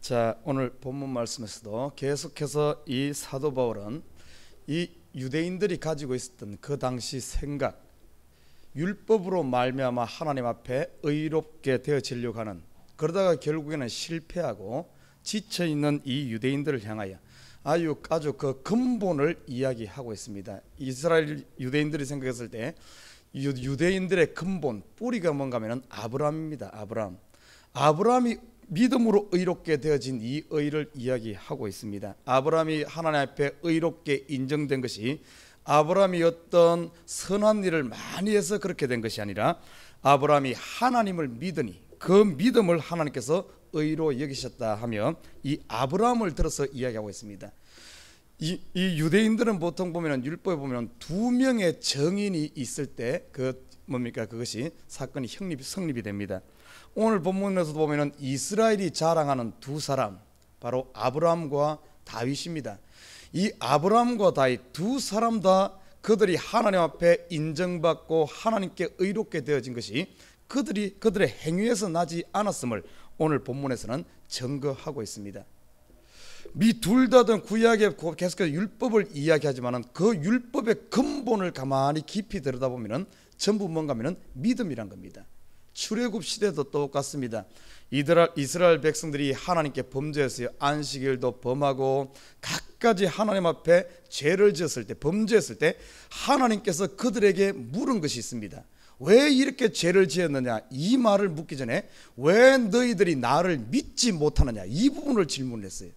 자, 오늘 본문 말씀에서도 계속해서 이 사도 바울은 이 유대인들이 가지고 있었던 그 당시 생각, 율법으로 말미암아 하나님 앞에 의롭게 되어지려고 하는, 그러다가 결국에는 실패하고 지쳐있는 이 유대인들을 향하여 아주 그 근본을 이야기하고 있습니다. 이스라엘 유대인들이 생각했을 때 유대인들의 근본, 뿌리가 뭔가 하면 아브라함입니다. 아브라함이 믿음으로 의롭게 되어진 이 의를 이야기하고 있습니다. 아브라함이 하나님 앞에 의롭게 인정된 것이 아브라함이 어떤 선한 일을 많이 해서 그렇게 된 것이 아니라 아브라함이 하나님을 믿으니 그 믿음을 하나님께서 의로 여기셨다 하며 이 아브라함을 들어서 이야기하고 있습니다. 이 유대인들은 보통 보면 율법에 보면 두 명의 정인이 있을 때 그것이 사건이 성립이 됩니다. 오늘 본문에서도 보면 이스라엘이 자랑하는 두 사람, 바로 아브라함과 다윗입니다. 이 아브라함과 다윗 두 사람 다 그들이 하나님 앞에 인정받고 하나님께 의롭게 되어진 것이 그들의 행위에서 나지 않았음을 오늘 본문에서는 증거하고 있습니다. 이 둘 다 구약에 계속해서 율법을 이야기하지만 그 율법의 근본을 가만히 깊이 들여다보면 전부 뭔가 하면 믿음이란 겁니다. 출애굽 시대도 똑같습니다. 이스라엘 백성들이 하나님께 범죄했어요. 안식일도 범하고 갖가지 하나님 앞에 죄를 지었을 때, 범죄했을 때 하나님께서 그들에게 물은 것이 있습니다. 왜 이렇게 죄를 지었느냐, 이 말을 묻기 전에 왜 너희들이 나를 믿지 못하느냐, 이 부분을 질문했어요.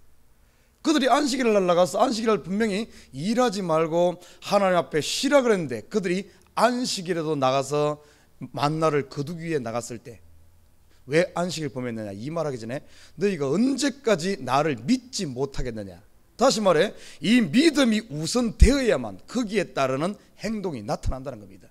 그들이 안식일을 날 나가서 안식일을 분명히 일하지 말고 하나님 앞에 쉬라 그랬는데 그들이 안식일에도 나가서 만나를 거두기 위해 나갔을 때 왜 안식일 범했느냐, 이 말하기 전에 너희가 언제까지 나를 믿지 못하겠느냐, 다시 말해 이 믿음이 우선되어야만 거기에 따르는 행동이 나타난다는 겁니다.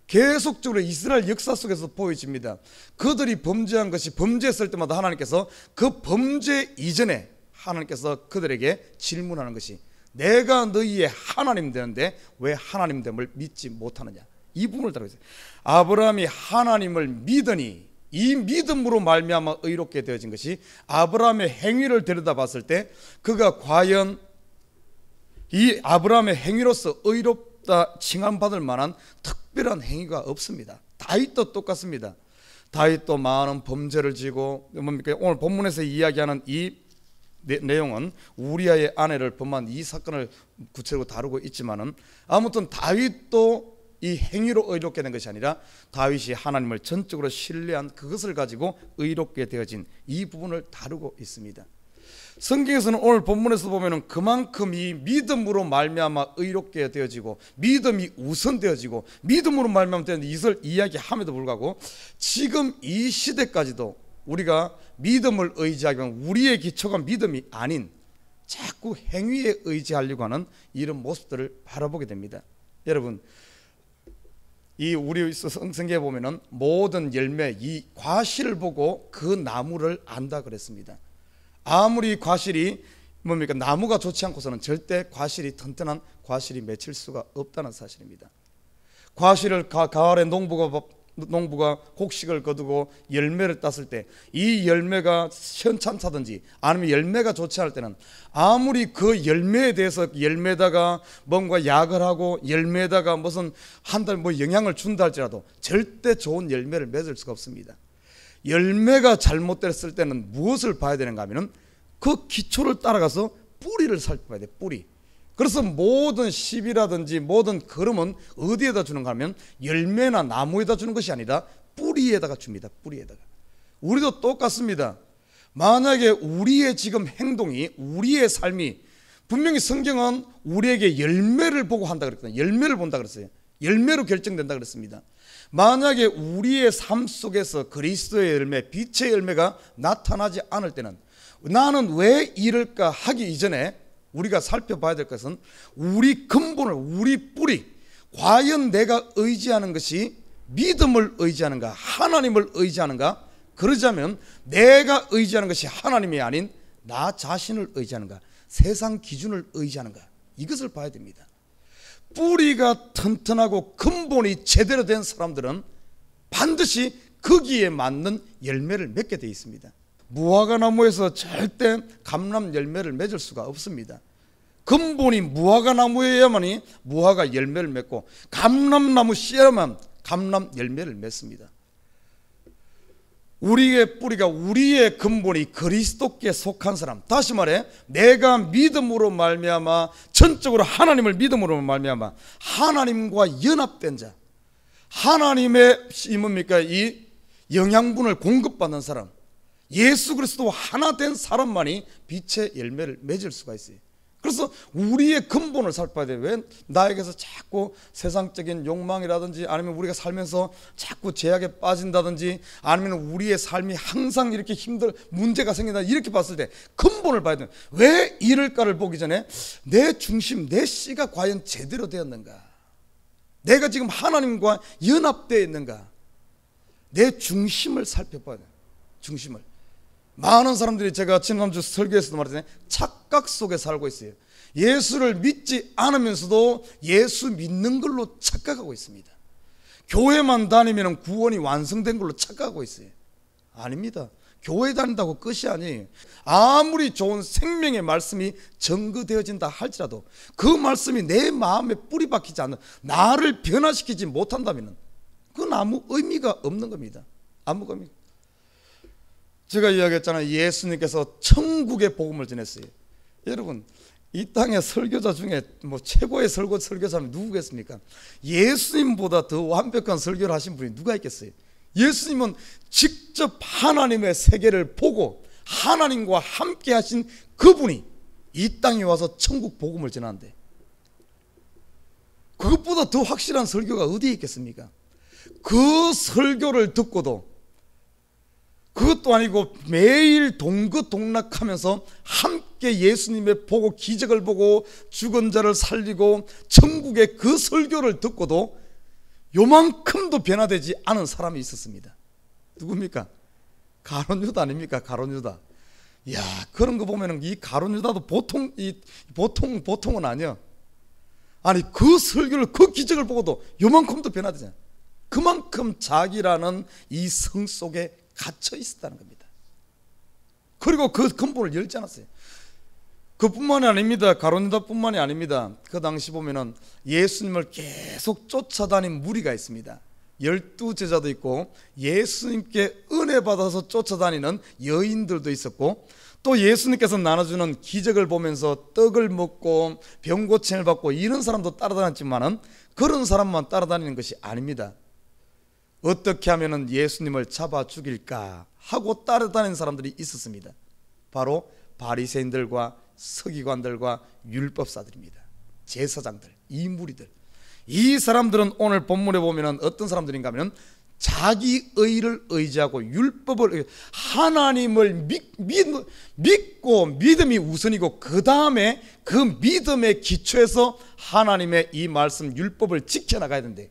계속적으로 이스라엘 역사 속에서 보여집니다. 그들이 범죄한 것이 범죄했을 때마다 하나님께서 그 범죄 이전에 하나님께서 그들에게 질문하는 것이 내가 너희의 하나님 되는데 왜 하나님됨을 믿지 못하느냐, 이 부분을 다루고 있어요. 아브라함이 하나님을 믿으니 이 믿음으로 말미암아 의롭게 되어진 것이 아브라함의 행위를 들여다봤을 때 그가 과연 이 아브라함의 행위로서 의롭다 칭함받을 만한 특별한 행위가 없습니다. 다윗도 똑같습니다. 다윗도 많은 범죄를 지고 오늘 본문에서 이야기하는 이 내용은 우리아의 아내를 범한 이 사건을 구체적으로 다루고 있지만은 아무튼 다윗도 이 행위로 의롭게 된 것이 아니라 다윗이 하나님을 전적으로 신뢰한 그것을 가지고 의롭게 되어진 이 부분을 다루고 있습니다. 성경에서는 오늘 본문에서 보면은 그만큼 이 믿음으로 말미암아 의롭게 되어지고 믿음이 우선되어지고 믿음으로 말미암아 되는 이것을 이야기함에도 불구하고 지금 이 시대까지도 우리가 믿음을 의지하면 우리의 기초가 믿음이 아닌 자꾸 행위에 의지하려고 하는 이런 모습들을 바라보게 됩니다. 여러분, 이 우리 성경에 보면은 모든 열매, 이 과실을 보고 그 나무를 안다 그랬습니다. 아무리 과실이 나무가 좋지 않고서는 절대 과실이 튼튼한 과실이 맺힐 수가 없다는 사실입니다. 과실을 가을에 농부가 곡식을 거두고 열매를 땄을 때 이 열매가 현찮다든지 아니면 열매가 좋지 않을 때는 아무리 그 열매에 대해서 열매에다가 뭔가 약을 하고 열매에다가 무슨 한 달 영향을 준다 할지라도 절대 좋은 열매를 맺을 수가 없습니다. 열매가 잘못됐을 때는 무엇을 봐야 되는가 하면은 그 기초를 따라가서 뿌리를 살펴봐야 돼. 뿌리. 그래서 모든 시비라든지 모든 걸음은 어디에다 주는가 하면 열매나 나무에다 주는 것이 아니라 뿌리에다가 줍니다. 뿌리에다가. 우리도 똑같습니다. 만약에 우리의 지금 행동이, 우리의 삶이, 분명히 성경은 우리에게 열매를 보고 한다 그랬거든요. 열매를 본다 그랬어요. 열매로 결정된다 그랬습니다. 만약에 우리의 삶 속에서 그리스도의 열매, 빛의 열매가 나타나지 않을 때는 나는 왜 이럴까 하기 이전에 우리가 살펴봐야 될 것은 우리 근본을, 우리 뿌리, 과연 내가 의지하는 것이 믿음을 의지하는가, 하나님을 의지하는가, 그러자면 내가 의지하는 것이 하나님이 아닌 나 자신을 의지하는가, 세상 기준을 의지하는가, 이것을 봐야 됩니다. 뿌리가 튼튼하고 근본이 제대로 된 사람들은 반드시 거기에 맞는 열매를 맺게 되어 있습니다. 무화과 나무에서 절대 감람 열매를 맺을 수가 없습니다. 근본이 무화과 나무여야만이 무화과 열매를 맺고 감람나무 씨야만 감람 열매를 맺습니다. 우리의 뿌리가, 우리의 근본이 그리스도께 속한 사람, 다시 말해 내가 믿음으로 말미암아, 전적으로 하나님을 믿음으로 말미암아 하나님과 연합된 자, 하나님의 뭡니까? 이 영양분을 공급받는 사람, 예수 그리스도와 하나 된 사람만이 빛의 열매를 맺을 수가 있어요. 그래서 우리의 근본을 살펴야 돼요. 왜 나에게서 자꾸 세상적인 욕망이라든지, 아니면 우리가 살면서 자꾸 제약에 빠진다든지, 아니면 우리의 삶이 항상 이렇게 문제가 생긴다, 이렇게 봤을 때 근본을 봐야 돼요. 왜 이럴까를 보기 전에 내 중심, 내 씨가 과연 제대로 되었는가, 내가 지금 하나님과 연합되어 있는가, 내 중심을 살펴봐야 돼요. 중심을. 많은 사람들이, 제가 지난주 설교에서도 말했잖아요, 착각 속에 살고 있어요. 예수를 믿지 않으면서도 예수 믿는 걸로 착각하고 있습니다. 교회만 다니면 구원이 완성된 걸로 착각하고 있어요. 아닙니다. 교회 다닌다고 끝이 아니에요. 아무리 좋은 생명의 말씀이 전거되어진다 할지라도 그 말씀이 내 마음에 뿌리 박히지 않는, 나를 변화시키지 못한다면 그건 아무 의미가 없는 겁니다. 아무 의미. 제가 이야기했잖아요. 예수님께서 천국의 복음을 전했어요. 여러분, 이 땅의 설교자 중에 최고의 설교자는 누구겠습니까? 예수님보다 더 완벽한 설교를 하신 분이 누가 있겠어요? 예수님은 직접 하나님의 세계를 보고 하나님과 함께 하신 그분이 이 땅에 와서 천국 복음을 전하는데, 그것보다 더 확실한 설교가 어디에 있겠습니까? 그 설교를 듣고도 그것도 아니고 매일 동거동락하면서 함께 예수님의 보고 기적을 보고 죽은 자를 살리고 천국의 그 설교를 듣고도 요만큼도 변화되지 않은 사람이 있었습니다. 누굽니까? 가룟 유다 아닙니까? 가룟 유다. 이야, 그런 거 보면은 이 가룟 유다도 보통은 아니야. 아니, 그 설교를, 그 기적을 보고도 요만큼도 변화되잖아. 그만큼 자기라는 이 성 속에 갇혀 있었다는 겁니다. 그리고 그 근본을 열지 않았어요. 그뿐만이 아닙니다. 가룟 유다뿐만이 아닙니다. 그 당시 보면은 예수님을 계속 쫓아다닌 무리가 있습니다. 12제자도 있고, 예수님께 은혜 받아서 쫓아다니는 여인들도 있었고, 또 예수님께서 나눠주는 기적을 보면서 떡을 먹고 병 고침을 받고 이런 사람도 따라다녔지만은 그런 사람만 따라다니는 것이 아닙니다. 어떻게 하면 예수님을 잡아 죽일까 하고 따라다니는 사람들이 있었습니다. 바로 바리새인들과 서기관들과 율법사들입니다. 제사장들, 이 무리들. 이 사람들은 오늘 본문에 보면 어떤 사람들인가 하면 자기 의를 의지하고 율법을, 하나님을 믿고 믿음이 우선이고, 그 다음에 그 믿음의 기초에서 하나님의 이 말씀 율법을 지켜나가야 되는데,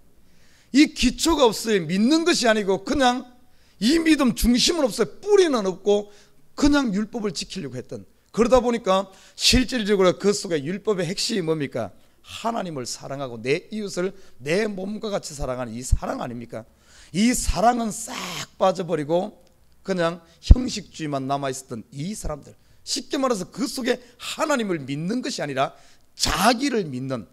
이 기초가 없어요. 믿는 것이 아니고 그냥 이 믿음 중심은 없어요. 뿌리는 없고 그냥 율법을 지키려고 했던, 그러다 보니까 실질적으로 그 속에 율법의 핵심이 뭡니까? 하나님을 사랑하고 내 이웃을 내 몸과 같이 사랑하는 이 사랑 아닙니까? 이 사랑은 싹 빠져버리고 그냥 형식주의만 남아있었던 이 사람들, 쉽게 말해서 그 속에 하나님을 믿는 것이 아니라 자기를 믿는,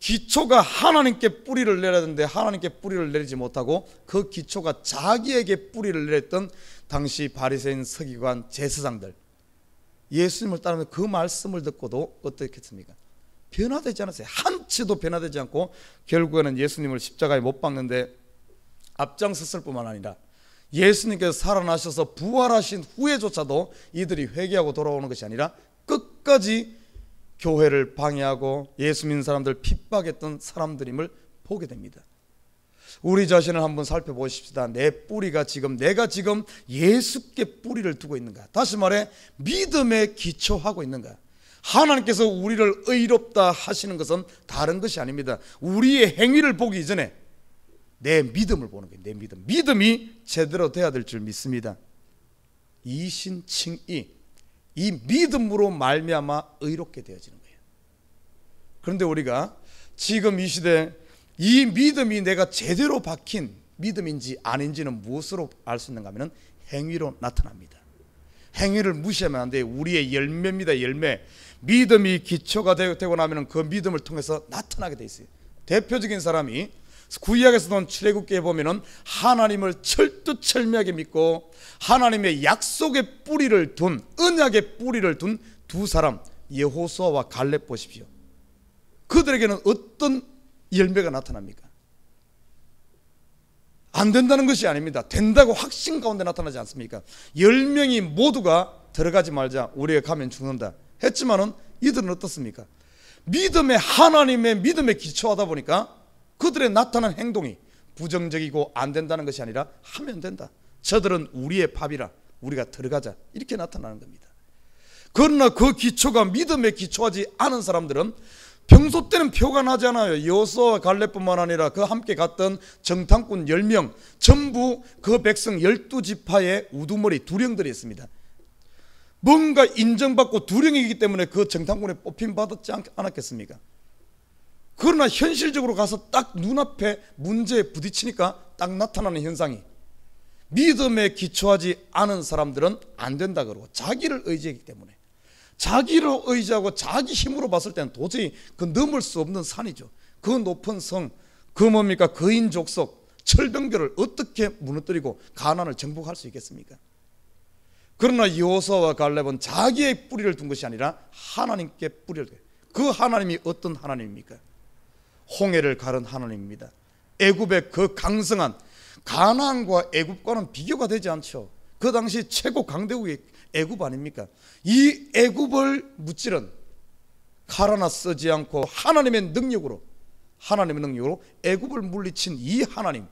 기초가 하나님께 뿌리를 내려야 되는데 하나님께 뿌리를 내리지 못하고 그 기초가 자기에게 뿌리를 내렸던 당시 바리새인, 서기관, 제사장들, 예수님을 따르면 그 말씀을 듣고도 어떻겠습니까? 변화되지 않았어요. 한치도 변화되지 않고 결국에는 예수님을 십자가에 못 박는데 앞장섰을 뿐만 아니라 예수님께서 살아나셔서 부활하신 후에조차도 이들이 회개하고 돌아오는 것이 아니라 끝까지 교회를 방해하고 예수 믿는 사람들 핍박했던 사람들임을 보게 됩니다. 우리 자신을 한번 살펴보십시다. 내 뿌리가 지금, 내가 지금 예수께 뿌리를 두고 있는가? 다시 말해 믿음에 기초하고 있는가? 하나님께서 우리를 의롭다 하시는 것은 다른 것이 아닙니다. 우리의 행위를 보기 이전에 내 믿음을 보는 거예요. 내 믿음. 믿음이 제대로 돼야 될 줄 믿습니다. 이신칭의, 이 믿음으로 말미암아 의롭게 되어지는 거예요. 그런데 우리가 지금 이 시대 이 믿음이 내가 제대로 박힌 믿음인지 아닌지는 무엇으로 알 수 있는가 하면 행위로 나타납니다. 행위를 무시하면 안 돼요. 우리의 열매입니다. 열매. 믿음이 기초가 되고 나면 그 믿음을 통해서 나타나게 돼 있어요. 대표적인 사람이 구약에서 나온 출애굽기에 보면은 하나님을 철두철미하게 믿고 하나님의 약속의 뿌리를 둔, 언약의 뿌리를 둔 두 사람, 여호수아와 갈렙 보십시오. 그들에게는 어떤 열매가 나타납니까? 안 된다는 것이 아닙니다. 된다고 확신 가운데 나타나지 않습니까? 10명이 모두가 들어가지 말자, 우리가 가면 죽는다 했지만은 이들은 어떻습니까? 믿음의, 하나님의 믿음에 기초하다 보니까 그들의 나타난 행동이 부정적이고 안 된다는 것이 아니라 하면 된다. 저들은 우리의 밥이라 우리가 들어가자, 이렇게 나타나는 겁니다. 그러나 그 기초가 믿음에 기초하지 않은 사람들은 평소 때는 표가 나지 않아요. 여호수아와 갈렙뿐만 아니라 그 함께 갔던 정탐꾼 10명 전부 그 백성 12지파의 우두머리 두령들이 있습니다. 뭔가 인정받고 두령이기 때문에 그 정탐꾼에 뽑힘 받았지 않았겠습니까? 그러나 현실적으로 가서 딱 눈앞에 문제에 부딪히니까 딱 나타나는 현상이, 믿음에 기초하지 않은 사람들은 안 된다 그러고 자기를 의지하기 때문에, 자기를 의지하고 자기 힘으로 봤을 때는 도저히 그 넘을 수 없는 산이죠. 그 높은 성, 그 뭡니까, 거인 족속, 철병교를 어떻게 무너뜨리고 가나안을 정복할 수 있겠습니까? 그러나 여호수아와 갈렙은 자기의 뿌리를 둔 것이 아니라 하나님께 뿌리를 둔, 그 하나님이 어떤 하나님입니까? 홍해를 가른 하나님입니다. 애굽의 그 강성한, 가나안과 애굽과는 비교가 되지 않죠. 그 당시 최고 강대국이 애굽 아닙니까? 이 애굽을 무찌른, 칼 하나 쓰지 않고 하나님의 능력으로 애굽을 물리친 이 하나님,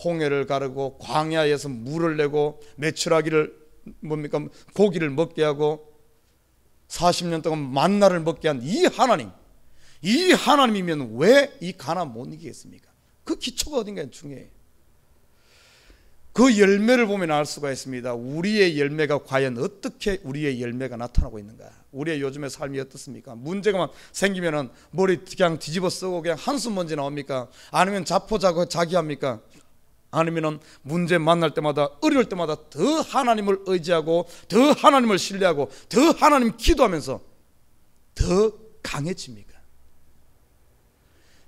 홍해를 가르고 광야에서 물을 내고 메추라기를 뭡니까, 고기를 먹게 하고 40년 동안 만나를 먹게 한 이 하나님, 이 하나님이면 왜 이 가나안 못 이기겠습니까? 그 기초가 어딘가에 중요해요. 그 열매를 보면 알 수가 있습니다. 우리의 열매가 과연 어떻게 우리의 열매가 나타나고 있는가? 우리의 요즘의 삶이 어떻습니까? 문제가 생기면은 머리 그냥 뒤집어 쓰고 그냥 한숨 먼지 나옵니까? 아니면 자포자기합니까? 아니면은 문제 만날 때마다, 어려울 때마다 더 하나님을 의지하고 더 하나님을 신뢰하고 더 하나님 기도하면서 더 강해집니까?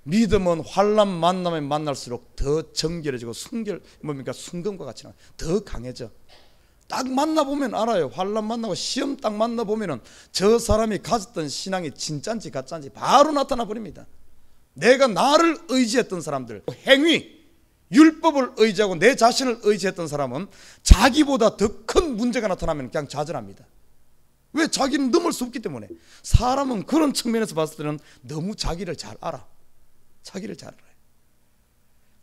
믿음은 환난 만나면 만날수록 더 정결해지고 순금과 같이 더 강해져. 딱 만나보면 알아요. 환난 만나고 시험 딱 만나보면은 저 사람이 가졌던 신앙이 진짠지 가짠지 바로 나타나 버립니다. 내가 나를 의지했던 사람들, 행위, 율법을 의지하고 내 자신을 의지했던 사람은 자기보다 더 큰 문제가 나타나면 그냥 좌절합니다. 왜? 자기는 넘을 수 없기 때문에. 사람은 그런 측면에서 봤을 때는 너무 자기를 잘 알아. 자기를 잘 알아요.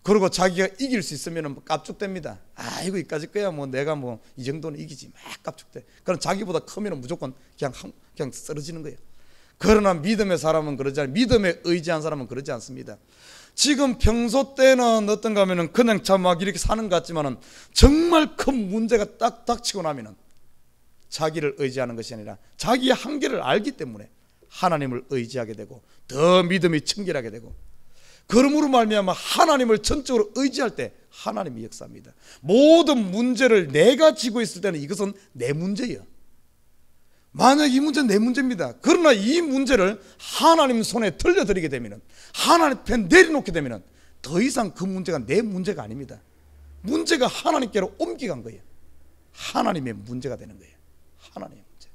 그리고 자기가 이길 수 있으면 깝죽됩니다. 이거 이까짓 거야, 뭐 내가 뭐 이 정도는 이기지, 막 깝죽대. 그럼 자기보다 크면 무조건 그냥 쓰러지는 거예요. 그러나 믿음의 사람은 그러지 않아요. 믿음에 의지한 사람은 그러지 않습니다. 지금 평소 때는 어떤가 하면은 그냥 참 막 이렇게 사는 것 같지만은 정말 큰 문제가 딱 닥치고 나면은 자기를 의지하는 것이 아니라 자기의 한계를 알기 때문에 하나님을 의지하게 되고 더 믿음이 청결하게 되고, 그러므로 말미암아 하나님을 전적으로 의지할 때 하나님이 역사합니다. 모든 문제를 내가 지고 있을 때는 이것은 내 문제예요. 만약 이 문제는 내 문제입니다. 그러나 이 문제를 하나님 손에 들려드리게 되면, 하나님 앞에 내려놓게 되면 더 이상 그 문제가 내 문제가 아닙니다. 문제가 하나님께로 옮겨간 거예요. 하나님의 문제가 되는 거예요. 하나님의 문제.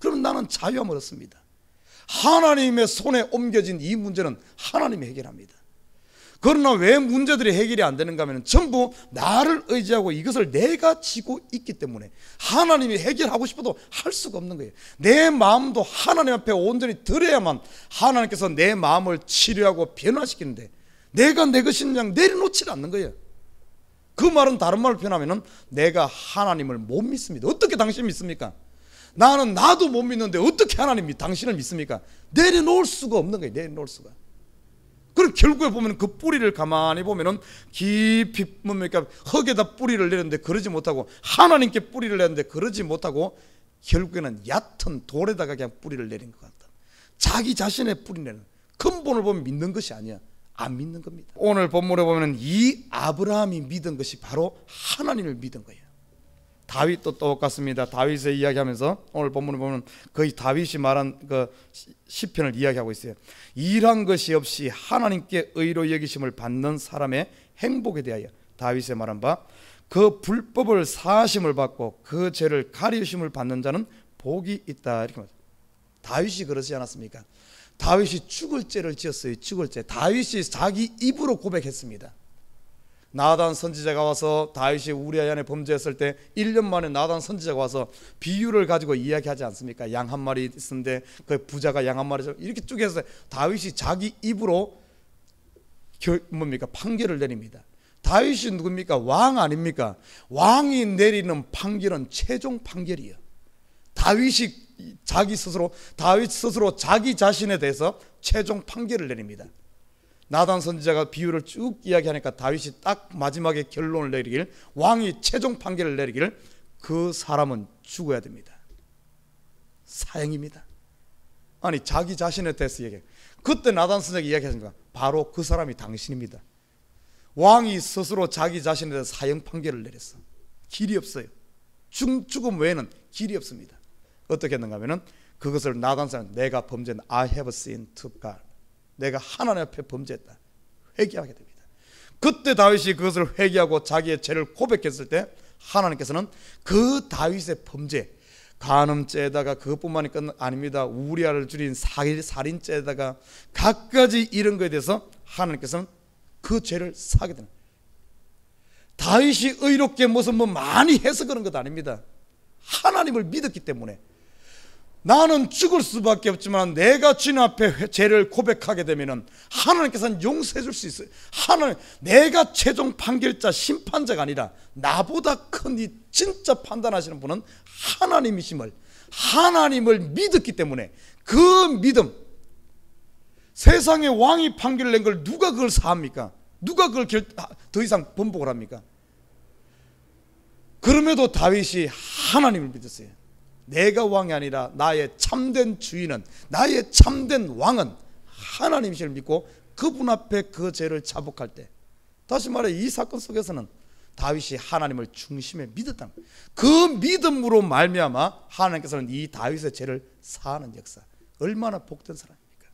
그러면 나는 자유함을 얻습니다. 하나님의 손에 옮겨진 이 문제는 하나님이 해결합니다. 그러나 왜 문제들이 해결이 안 되는가 하면 전부 나를 의지하고 이것을 내가 지고 있기 때문에 하나님이 해결하고 싶어도 할 수가 없는 거예요. 내 마음도 하나님 앞에 온전히 드려야만 하나님께서 내 마음을 치료하고 변화시키는데 내가 내 것인 양 내려놓지 않는 거예요. 그 말은 다른 말로 표현하면 내가 하나님을 못 믿습니다. 어떻게 당신 믿습니까? 나도 못 믿는데 어떻게 하나님이 당신을 믿습니까? 내려놓을 수가 없는 거예요. 내려놓을 수가. 그럼 결국에 보면 그 뿌리를 가만히 보면은 깊이 뭡니까, 흙에다 뿌리를 내렸는데 그러지 못하고, 하나님께 뿌리를 내렸는데 그러지 못하고, 결국에는 얕은 돌에다가 그냥 뿌리를 내린 것 같다. 자기 자신의 뿌리 내는, 근본을 보면 믿는 것이 아니야. 안 믿는 겁니다. 오늘 본문에 보면 이 아브라함이 믿은 것이 바로 하나님을 믿은 거예요. 다윗도 똑같습니다. 다윗의 이야기하면서 오늘 본문을 보면 거의 다윗이 말한 그 시편을 이야기하고 있어요. 일한 것이 없이 하나님께 의로 여기심을 받는 사람의 행복에 대하여 다윗의 말한 바 그 불법을 사하심을 받고 그 죄를 가리우심을 받는 자는 복이 있다 이렇게 말합니다. 다윗이 그러지 않았습니까? 다윗이 죽을 죄를 지었어요. 죽을 죄. 다윗이 자기 입으로 고백했습니다. 나단 선지자가 와서 다윗이 우리아 안에 범죄했을 때 1년 만에 나단 선지자가 와서 비유를 가지고 이야기하지 않습니까? 양 한 마리 있었는데 그 부자가 양 한 마리 이렇게 쭉 해서 다윗이 자기 입으로 판결을 내립니다. 다윗이 누굽니까? 왕 아닙니까? 왕이 내리는 판결은 최종 판결이에요. 다윗 스스로 자기 자신에 대해서 최종 판결을 내립니다. 나단 선지자가 비유를 쭉 이야기하니까 다윗이 딱 마지막에 결론을 내리길, 왕이 최종 판결을 내리길, 그 사람은 죽어야 됩니다. 사형입니다. 아니 자기 자신에 대해서 얘기해. 그때 나단 선지자가 이야기하니까 바로 그 사람이 당신입니다. 왕이 스스로 자기 자신에 대해서 사형 판결을 내렸어. 길이 없어요. 죽음 외에는 길이 없습니다. 어떻게 했는가 하면은 그것을 나단 선지자는 내가 범죄한 I have sinned to God, 내가 하나님 앞에 범죄했다 회개하게 됩니다. 그때 다윗이 그것을 회개하고 자기의 죄를 고백했을 때 하나님께서는 그 다윗의 범죄, 간음죄에다가 그것뿐만이 아닙니다. 우리아를 줄인 살인죄에다가 갖가지 이런 것에 대해서 하나님께서는 그 죄를 사게 되는, 다윗이 의롭게 무슨 많이 해서 그런 것 아닙니다. 하나님을 믿었기 때문에. 나는 죽을 수밖에 없지만 내가 주님 앞에 죄를 고백하게 되면은 하나님께서는 용서해 줄 수 있어요. 하나님, 내가 최종 판결자 심판자가 아니라 나보다 큰 이 진짜 판단하시는 분은 하나님이심을, 하나님을 믿었기 때문에 그 믿음, 세상의 왕이 판결을 낸 걸 누가 그걸 사합니까? 누가 그걸 더 이상 번복을 합니까? 그럼에도 다윗이 하나님을 믿었어요. 내가 왕이 아니라 나의 참된 주인은, 나의 참된 왕은 하나님이심을 믿고 그분 앞에 그 죄를 자복할 때, 다시 말해 이 사건 속에서는 다윗이 하나님을 중심에 믿었다는 거예요. 그 믿음으로 말미암아 하나님께서는 이 다윗의 죄를 사하는 역사, 얼마나 복된 사람입니까?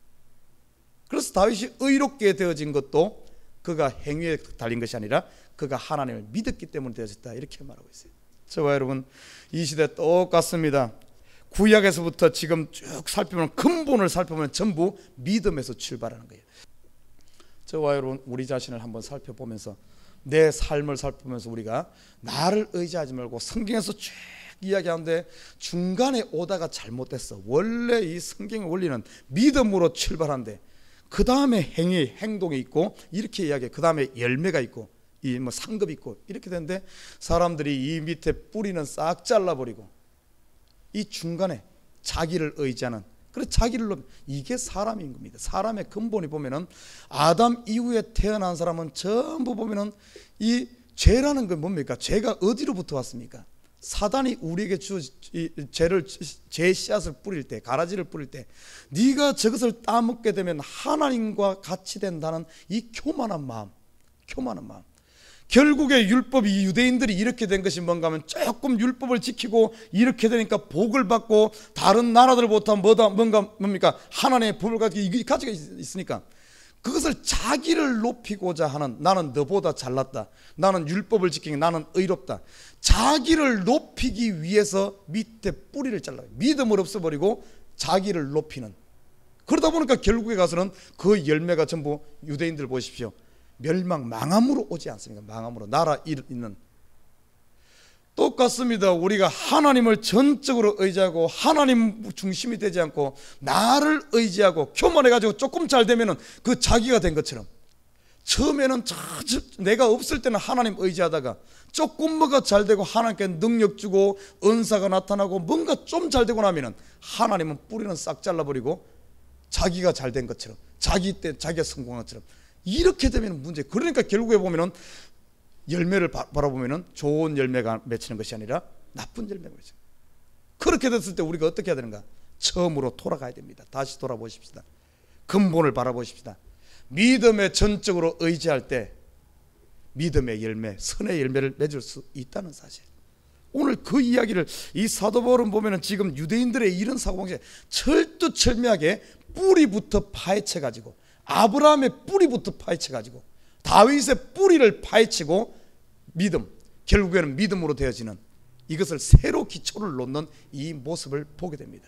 그래서 다윗이 의롭게 되어진 것도 그가 행위에 달린 것이 아니라 그가 하나님을 믿었기 때문에 되어졌다 이렇게 말하고 있어요. 저와 여러분, 이 시대 똑같습니다. 구약에서부터 지금 쭉 살펴보면, 근본을 살펴보면 전부 믿음에서 출발하는 거예요. 저와 여러분, 우리 자신을 한번 살펴보면서, 내 삶을 살펴보면서 우리가 나를 의지하지 말고, 성경에서 쭉 이야기하는데 중간에 오다가 잘못됐어. 원래 이 성경의 원리는 믿음으로 출발하는데 그 다음에 행동이 있고 이렇게 이야기해. 그 다음에 열매가 있고 이 상급이 있고 이렇게 되는데, 사람들이 이 밑에 뿌리는 싹 잘라버리고 이 중간에 자기를 의지하는, 그래 자기를, 이게 사람인 겁니다. 사람의 근본이 보면은 아담 이후에 태어난 사람은 전부 보면은 이 죄라는 건 뭡니까? 죄가 어디로부터 왔습니까? 사단이 우리에게 죄 씨앗을 뿌릴 때, 가라지를 뿌릴 때, 네가 저것을 따먹게 되면 하나님과 같이 된다는 이 교만한 마음. 결국에 율법이, 유대인들이 이렇게 된 것이 뭔가 하면 조금 율법을 지키고 이렇게 되니까 복을 받고 다른 나라들보다 뭡니까? 하나님의 법을 가지고 있으니까 그것을 자기를 높이고자 하는, 나는 너보다 잘났다, 나는 율법을 지키니 나는 의롭다, 자기를 높이기 위해서 밑에 뿌리를 잘라요. 믿음을 없애버리고 자기를 높이는, 그러다 보니까 결국에 가서는 그 열매가 전부, 유대인들 보십시오, 망함으로 오지 않습니까? 망함으로 나라 있는. 똑같습니다. 우리가 하나님을 전적으로 의지하고 하나님 중심이 되지 않고 나를 의지하고 교만해가지고 조금 잘 되면은 그 자기가 된 것처럼, 처음에는 내가 없을 때는 하나님 의지하다가 조금 뭐가 잘 되고 하나님께 능력 주고 은사가 나타나고 뭔가 좀 잘 되고 나면은 하나님은 뿌리는 싹 잘라버리고 자기가 잘 된 것처럼, 자기가 성공한 것처럼 이렇게 되면 문제. 그러니까 결국에 보면은 열매를 바라보면은 좋은 열매가 맺히는 것이 아니라 나쁜 열매가 맺히는. 그렇게 됐을 때 우리가 어떻게 해야 되는가? 처음으로 돌아가야 됩니다. 다시 돌아보십시다. 근본을 바라보십시다. 믿음에 전적으로 의지할 때 믿음의 열매, 선의 열매를 맺을 수 있다는 사실. 오늘 그 이야기를 이 사도 바울은 보면은 지금 유대인들의 이런 사고방식에 철두철미하게 뿌리부터 파헤쳐 가지고, 아브라함의 뿌리부터 파헤쳐 가지고, 다윗의 뿌리를 파헤치고 믿음, 결국에는 믿음으로 되어지는, 이것을 새로 기초를 놓는 이 모습을 보게 됩니다.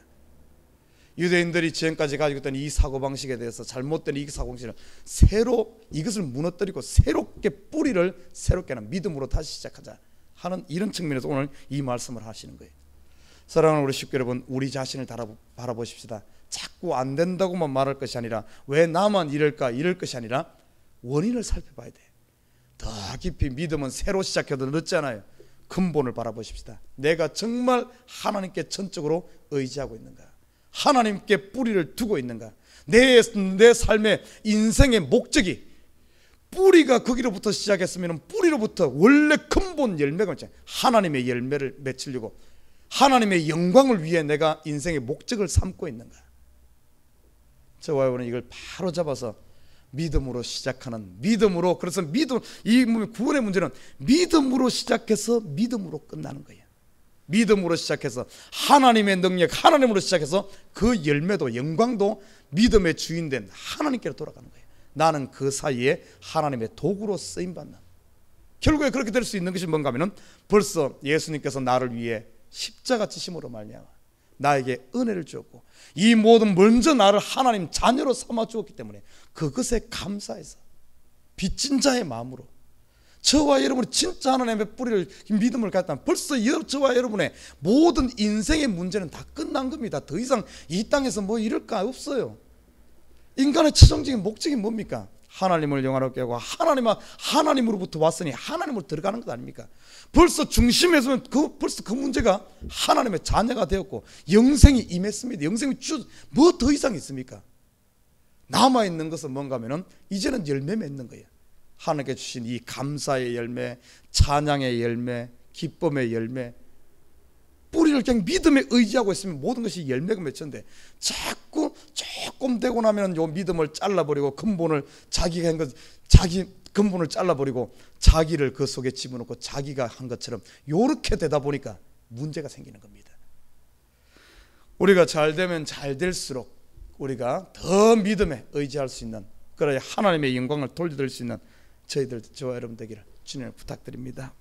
유대인들이 지금까지 가지고 있던 이 사고방식에 대해서, 잘못된 이 사고방식을 새로, 이것을 무너뜨리고 새롭게 뿌리를 새롭게 하는 믿음으로 다시 시작하자 하는 이런 측면에서 오늘 이 말씀을 하시는 거예요. 사랑하는 우리 식구 여러분, 우리 자신을 바라보십시다. 자꾸 안 된다고만 말할 것이 아니라, 왜 나만 이럴까 이럴 것이 아니라 원인을 살펴봐야 돼. 더 깊이 믿음은 새로 시작해도 늦잖아요. 근본을 바라보십시다. 내가 정말 하나님께 전적으로 의지하고 있는가? 하나님께 뿌리를 두고 있는가? 내 삶의 인생의 목적이, 뿌리가 거기로부터 시작했으면 뿌리로부터 원래 근본 열매가 있잖아요. 하나님의 열매를 맺으려고, 하나님의 영광을 위해 내가 인생의 목적을 삼고 있는가? 저와 여러분은 이걸 바로 잡아서 믿음으로 시작하는, 믿음으로, 그래서 믿음, 이 구원의 문제는 믿음으로 시작해서 믿음으로 끝나는 거예요. 믿음으로 시작해서 하나님의 능력, 하나님으로 시작해서 그 열매도 영광도 믿음의 주인된 하나님께로 돌아가는 거예요. 나는 그 사이에 하나님의 도구로 쓰임받는, 결국에 그렇게 될 수 있는 것이 뭔가 하면, 벌써 예수님께서 나를 위해 십자가 지심으로 말미암아 나에게 은혜를 주었고, 이 모든 먼저 나를 하나님 자녀로 삼아 주었기 때문에 그것에 감사해서 빚진 자의 마음으로 저와 여러분이 진짜 하나님의 뿌리를, 믿음을 갖다면 벌써 저와 여러분의 모든 인생의 문제는 다 끝난 겁니다. 더 이상 이 땅에서 뭐 이럴까 없어요. 인간의 최종적인 목적이 뭡니까? 하나님을 영화롭게 하고 하나님으로부터 왔으니 하나님으로 들어가는 것 아닙니까? 벌써 중심에서는 벌써 그 문제가 하나님의 자녀가 되었고 영생이 임했습니다. 영생이 뭐 더 이상 있습니까? 남아있는 것은 뭔가 하면은 이제는 열매 맺는 거예요. 하나님께 주신 이 감사의 열매, 찬양의 열매, 기쁨의 열매, 뿌리를 그냥 믿음에 의지하고 있으면 모든 것이 열매가 맺혔는데, 자꾸 조금 되고 나면 요 믿음을 잘라버리고 근본을, 자기가 한 것, 자기 근본을 잘라버리고 자기를 그 속에 집어넣고 자기가 한 것처럼 요렇게 되다 보니까 문제가 생기는 겁니다. 우리가 잘 되면 잘 될수록 우리가 더 믿음에 의지할 수 있는, 그래야 하나님의 영광을 돌려드릴 수 있는 저와 여러분 되기를 주님을 부탁드립니다.